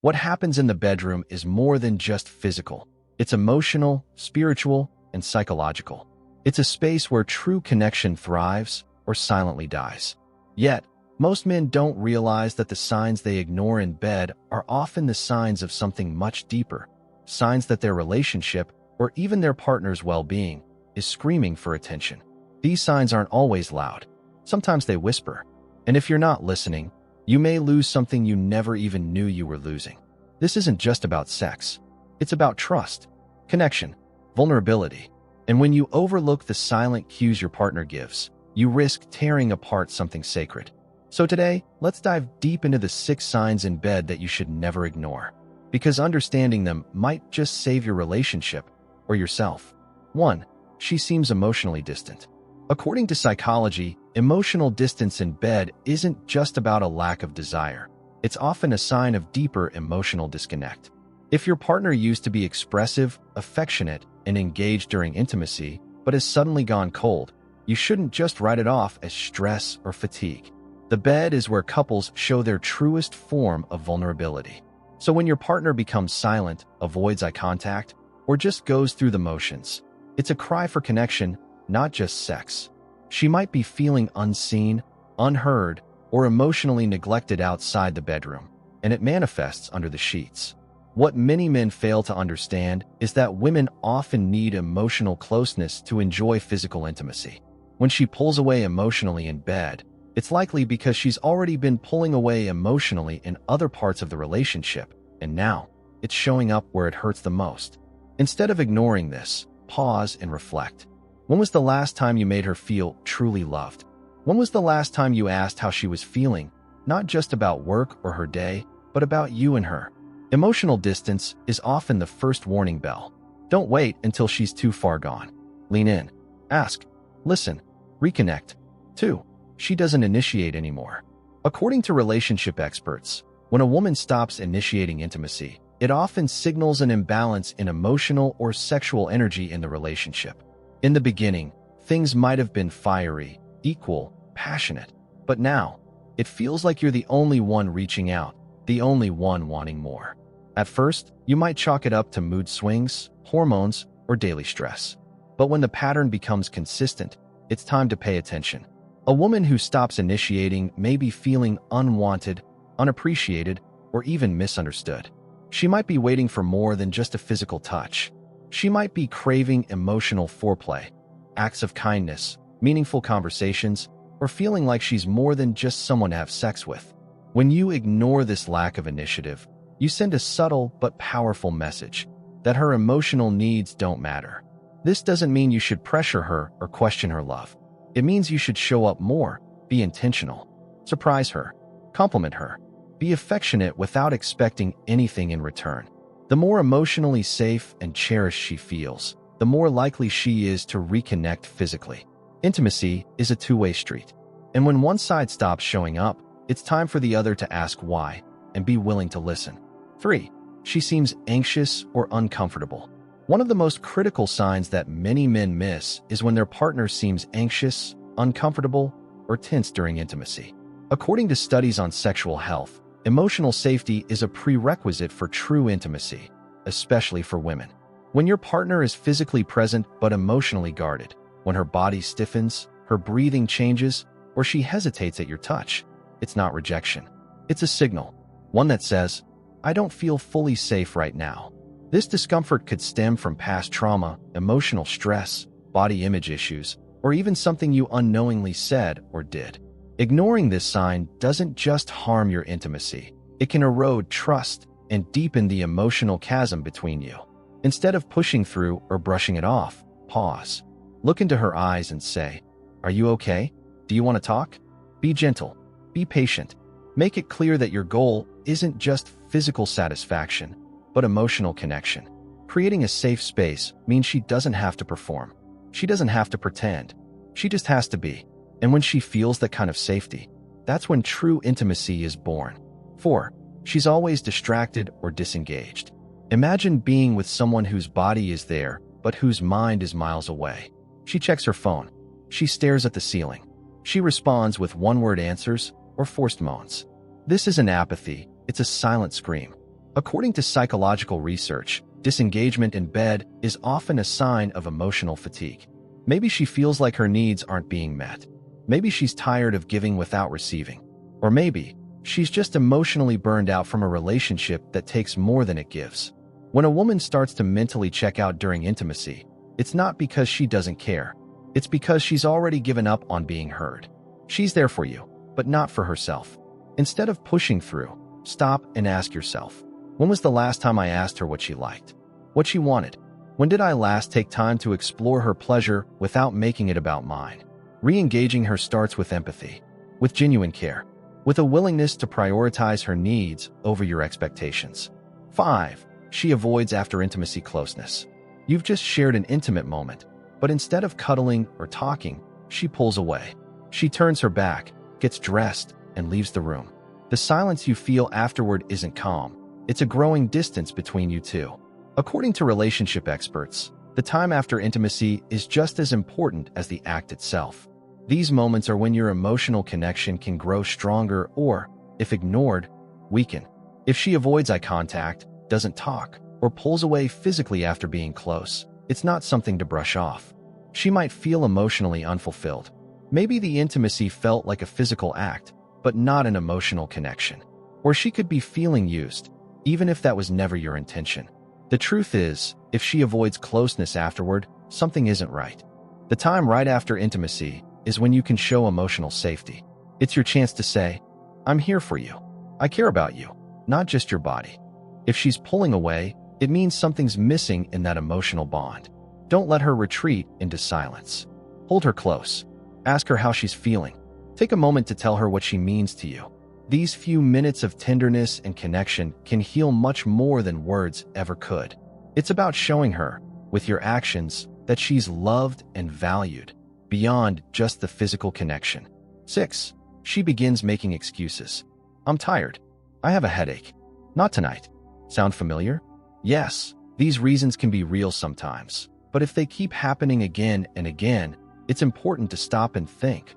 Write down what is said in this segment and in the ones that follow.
What happens in the bedroom is more than just physical. It's emotional, spiritual, and psychological. It's a space where true connection thrives or silently dies. Yet, most men don't realize that the signs they ignore in bed are often the signs of something much deeper, signs that their relationship, or even their partner's well-being, is screaming for attention. These signs aren't always loud. Sometimes they whisper. And if you're not listening, you may lose something you never even knew you were losing. This isn't just about sex. It's about trust, connection, vulnerability. And when you overlook the silent cues your partner gives, you risk tearing apart something sacred. So today, let's dive deep into the 6 signs in bed that you should never ignore, because understanding them might just save your relationship or yourself. 1. She seems emotionally distant. According to psychology, emotional distance in bed isn't just about a lack of desire. It's often a sign of deeper emotional disconnect. If your partner used to be expressive, affectionate, and engaged during intimacy, but has suddenly gone cold, you shouldn't just write it off as stress or fatigue. The bed is where couples show their truest form of vulnerability. So when your partner becomes silent, avoids eye contact, or just goes through the motions, it's a cry for connection, not just sex. She might be feeling unseen, unheard, or emotionally neglected outside the bedroom, and it manifests under the sheets. What many men fail to understand is that women often need emotional closeness to enjoy physical intimacy. When she pulls away emotionally in bed, it's likely because she's already been pulling away emotionally in other parts of the relationship, and now it's showing up where it hurts the most. Instead of ignoring this, pause and reflect. When was the last time you made her feel truly loved? When was the last time you asked how she was feeling, not just about work or her day, but about you and her? Emotional distance is often the first warning bell. Don't wait until she's too far gone. Lean in, ask, listen, reconnect. 2. She doesn't initiate anymore. According to relationship experts, when a woman stops initiating intimacy, it often signals an imbalance in emotional or sexual energy in the relationship. In the beginning, things might have been fiery, equal, passionate, but now, it feels like you're the only one reaching out, the only one wanting more. At first, you might chalk it up to mood swings, hormones, or daily stress. But when the pattern becomes consistent, it's time to pay attention. A woman who stops initiating may be feeling unwanted, unappreciated, or even misunderstood. She might be waiting for more than just a physical touch. She might be craving emotional foreplay, acts of kindness, meaningful conversations, or feeling like she's more than just someone to have sex with. When you ignore this lack of initiative, you send a subtle but powerful message that her emotional needs don't matter. This doesn't mean you should pressure her or question her love. It means you should show up more, be intentional, surprise her, compliment her, be affectionate without expecting anything in return. The more emotionally safe and cherished she feels, the more likely she is to reconnect physically. Intimacy is a two-way street, and when one side stops showing up, it's time for the other to ask why and be willing to listen. 3. She seems anxious or uncomfortable. One of the most critical signs that many men miss is when their partner seems anxious, uncomfortable, or tense during intimacy. According to studies on sexual health, emotional safety is a prerequisite for true intimacy, especially for women. When your partner is physically present but emotionally guarded, when her body stiffens, her breathing changes, or she hesitates at your touch, it's not rejection. It's a signal, one that says, I don't feel fully safe right now. This discomfort could stem from past trauma, emotional stress, body image issues, or even something you unknowingly said or did. Ignoring this sign doesn't just harm your intimacy, it can erode trust and deepen the emotional chasm between you. Instead of pushing through or brushing it off, pause. Look into her eyes and say, are you okay? Do you want to talk? Be gentle. Be patient. Make it clear that your goal isn't just physical satisfaction, but emotional connection. Creating a safe space means she doesn't have to perform. She doesn't have to pretend. She just has to be. And when she feels that kind of safety, that's when true intimacy is born. 4. She's always distracted or disengaged. Imagine being with someone whose body is there, but whose mind is miles away. She checks her phone. She stares at the ceiling. She responds with one-word answers or forced moans. This isn't apathy, it's a silent scream. According to psychological research, disengagement in bed is often a sign of emotional fatigue. Maybe she feels like her needs aren't being met. Maybe she's tired of giving without receiving. Or maybe she's just emotionally burned out from a relationship that takes more than it gives. When a woman starts to mentally check out during intimacy, it's not because she doesn't care. It's because she's already given up on being heard. She's there for you, but not for herself. Instead of pushing through, stop and ask yourself, when was the last time I asked her what she liked? What she wanted? When did I last take time to explore her pleasure without making it about mine? Re-engaging her starts with empathy, with genuine care, with a willingness to prioritize her needs over your expectations. 5. She avoids after intimacy closeness. You've just shared an intimate moment, but instead of cuddling or talking, she pulls away. She turns her back, gets dressed, and leaves the room. The silence you feel afterward isn't calm. It's a growing distance between you two. According to relationship experts, the time after intimacy is just as important as the act itself. These moments are when your emotional connection can grow stronger or, if ignored, weaken. If she avoids eye contact, doesn't talk, or pulls away physically after being close, it's not something to brush off. She might feel emotionally unfulfilled. Maybe the intimacy felt like a physical act, but not an emotional connection. Or she could be feeling used, even if that was never your intention. The truth is, if she avoids closeness afterward, something isn't right. The time right after intimacy is when you can show emotional safety. It's your chance to say, I'm here for you. I care about you, not just your body. If she's pulling away, it means something's missing in that emotional bond. Don't let her retreat into silence. Hold her close. Ask her how she's feeling. Take a moment to tell her what she means to you. These few minutes of tenderness and connection can heal much more than words ever could. It's about showing her, with your actions, that she's loved and valued, beyond just the physical connection. 6. She begins making excuses. I'm tired. I have a headache. Not tonight. Sound familiar? Yes, these reasons can be real sometimes, but if they keep happening again and again, it's important to stop and think,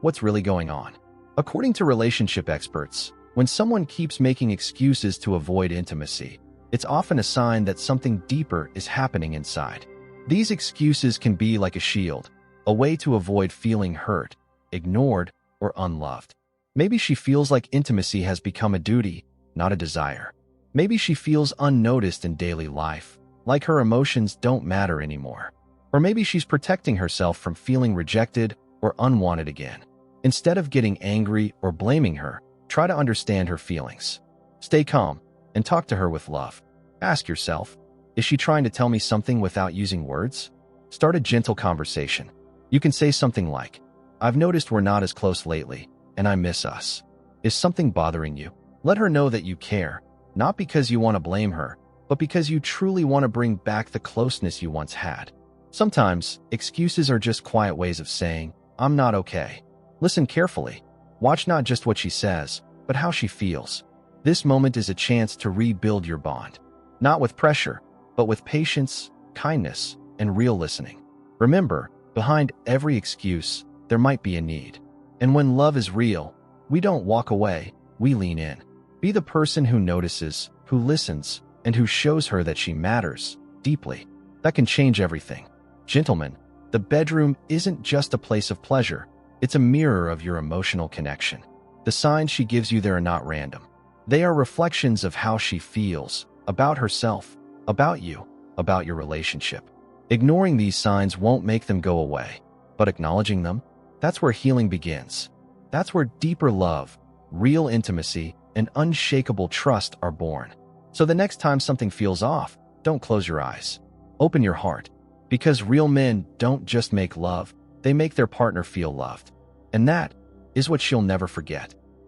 what's really going on? According to relationship experts, when someone keeps making excuses to avoid intimacy, it's often a sign that something deeper is happening inside. These excuses can be like a shield, a way to avoid feeling hurt, ignored, or unloved. Maybe she feels like intimacy has become a duty, not a desire. Maybe she feels unnoticed in daily life, like her emotions don't matter anymore. Or maybe she's protecting herself from feeling rejected or unwanted again. Instead of getting angry or blaming her, try to understand her feelings. Stay calm and talk to her with love. Ask yourself, is she trying to tell me something without using words? Start a gentle conversation. You can say something like, I've noticed we're not as close lately, and I miss us. Is something bothering you? Let her know that you care, not because you want to blame her, but because you truly want to bring back the closeness you once had. Sometimes, excuses are just quiet ways of saying, I'm not okay. Listen carefully. Watch not just what she says, but how she feels. This moment is a chance to rebuild your bond. Not with pressure, but with patience, kindness, and real listening. Remember, behind every excuse, there might be a need. And when love is real, we don't walk away, we lean in. Be the person who notices, who listens, and who shows her that she matters deeply. That can change everything. Gentlemen, the bedroom isn't just a place of pleasure. It's a mirror of your emotional connection. The signs she gives you there are not random. They are reflections of how she feels, about herself, about you, about your relationship. Ignoring these signs won't make them go away, but acknowledging them, that's where healing begins. That's where deeper love, real intimacy, and unshakable trust are born. So the next time something feels off, don't close your eyes. Open your heart. Because real men don't just make love, they make their partner feel loved. And that is what she'll never forget.